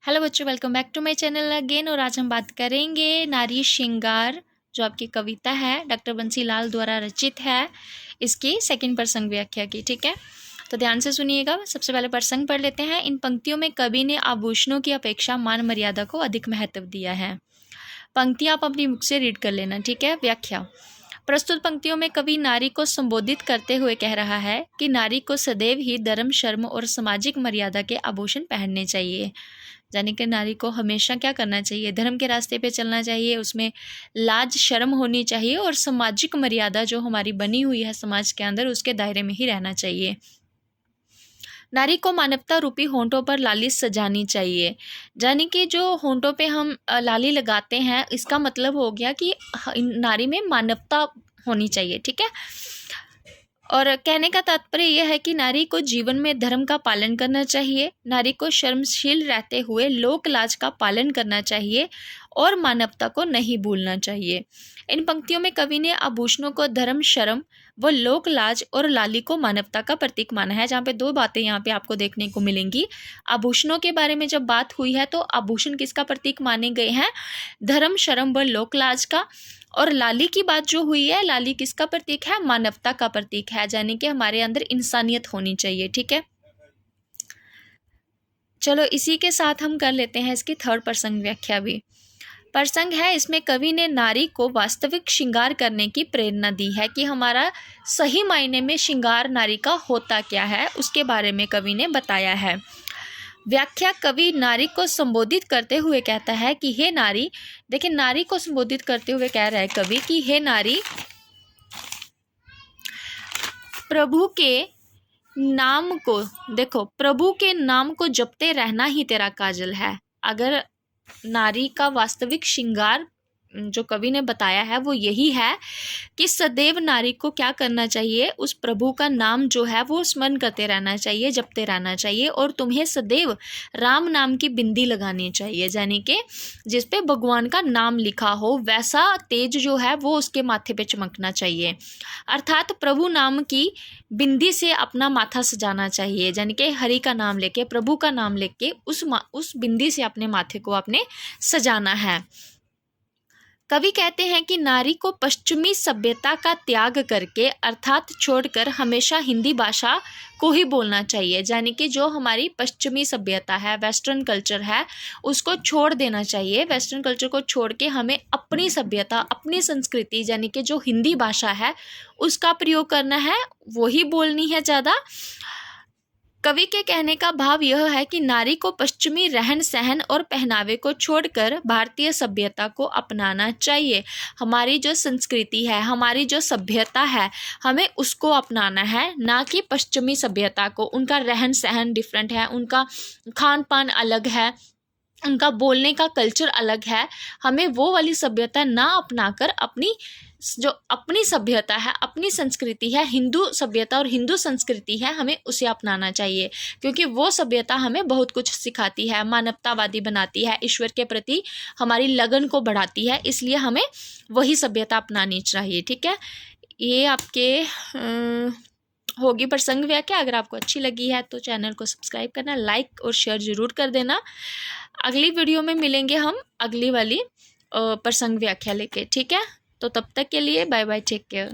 Hello बच्चों, welcome back to my channel again. और आज हम बात करेंगे नारी श्रृंगार, जो आपकी कविता है डॉक्टर बंसीलाल द्वारा रचित है, इसकी सेकंड प्रसंग व्याख्या की। ठीक है, तो ध्यान से सुनिएगा। सबसे पहले प्रसंग पढ़ लेते हैं। इन पंक्तियों में कवि ने आभूषणों की अपेक्षा मान मर्यादा को अधिक महत्व दिया है। पंक्तियां आप अपनी बुक से रीड कर लेना। ठीक है, व्याख्या। प्रस्तुत पंक्तियों में कवि नारी को संबोधित करते हुए कह रहा है कि नारी को सदैव ही धर्म, शर्म और सामाजिक मर्यादा के आभूषण पहनने चाहिए। यानी कि नारी को हमेशा क्या करना चाहिए? धर्म के रास्ते पे चलना चाहिए, उसमें लाज शर्म होनी चाहिए और सामाजिक मर्यादा जो हमारी बनी हुई है समाज के अंदर, उसके दायरे में ही रहना चाहिए। नारी को मानवता रूपी होंठों पर लाली सजानी चाहिए। यानी कि जो होंठों पे हम लाली लगाते हैं, इसका मतलब हो गया कि नारी में मानवता होनी चाहिए। ठीक है, और कहने का तात्पर्य यह है कि नारी को जीवन में धर्म का पालन करना चाहिए, नारी को शर्मशील रहते हुए लोक लाज का पालन करना चाहिए और मानवता को नहीं भूलना चाहिए। इन पंक्तियों में कवि ने आभूषणों को धर्म, शर्म व लोक लाज और लाली को मानवता का प्रतीक माना है। जहाँ पे दो बातें यहाँ पे आपको देखने को मिलेंगी। आभूषणों के बारे में जब बात हुई है तो आभूषण किसका प्रतीक माने गए हैं? धर्म, शर्म व लोक लाज का। और लाली की बात जो हुई है, लाली किसका प्रतीक है? मानवता का प्रतीक है, यानी कि हमारे अंदर इंसानियत होनी चाहिए। ठीक है, चलो इसी के साथ हम कर लेते हैं इसकी थर्ड प्रसंग व्याख्या भी। प्रसंग है, इसमें कवि ने नारी को वास्तविक श्रृंगार करने की प्रेरणा दी है कि हमारा सही मायने में श्रृंगार नारी का होता क्या है, उसके बारे में कवि ने बताया है। व्याख्या। कवि नारी को संबोधित करते हुए कहता है कि हे नारी, देखिए नारी को संबोधित करते हुए कह रहा है कवि कि हे नारी, प्रभु के नाम को, देखो प्रभु के नाम को जपते रहना ही तेरा काजल है। अगर नारी का वास्तविक श्रृंगार जो कवि ने बताया है वो यही है कि सदैव नारी को क्या करना चाहिए? उस प्रभु का नाम जो है वो स्मरण करते रहना चाहिए, जपते रहना चाहिए, और तुम्हें सदैव राम नाम की बिंदी लगानी चाहिए, यानी कि जिस पे भगवान का नाम लिखा हो वैसा तेज जो है वो उसके माथे पे चमकना चाहिए। अर्थात प्रभु नाम की बिंदी से अपना माथा सजाना चाहिए, यानी कि हरि का नाम लेके, प्रभु का नाम लेके उस बिंदी से अपने माथे को अपने सजाना है। कवि कहते हैं कि नारी को पश्चिमी सभ्यता का त्याग करके, अर्थात छोड़कर, हमेशा हिंदी भाषा को ही बोलना चाहिए। यानी कि जो हमारी पश्चिमी सभ्यता है, वेस्टर्न कल्चर है, उसको छोड़ देना चाहिए। वेस्टर्न कल्चर को छोड़ के हमें अपनी सभ्यता, अपनी संस्कृति, यानी कि जो हिंदी भाषा है उसका प्रयोग करना है, वही बोलनी है ज़्यादा। कवि के कहने का भाव यह है कि नारी को पश्चिमी रहन सहन और पहनावे को छोड़कर भारतीय सभ्यता को अपनाना चाहिए। हमारी जो संस्कृति है, हमारी जो सभ्यता है, हमें उसको अपनाना है, ना कि पश्चिमी सभ्यता को। उनका रहन सहन डिफरेंट है, उनका खान पान अलग है, उनका बोलने का कल्चर अलग है। हमें वो वाली सभ्यता ना अपनाकर अपनी जो अपनी सभ्यता है, अपनी संस्कृति है, हिंदू सभ्यता और हिंदू संस्कृति है, हमें उसे अपनाना चाहिए, क्योंकि वो सभ्यता हमें बहुत कुछ सिखाती है, मानवतावादी बनाती है, ईश्वर के प्रति हमारी लगन को बढ़ाती है, इसलिए हमें वही सभ्यता अपनानी चाहिए। ठीक है, ये आपके होगी प्रसंग व्याख्या। अगर आपको अच्छी लगी है तो चैनल को सब्सक्राइब करना, लाइक और शेयर ज़रूर कर देना। अगली वीडियो में मिलेंगे हम अगली वाली प्रसंग व्याख्या लेके। ठीक है, तो तब तक के लिए बाय बाय, टेक केयर।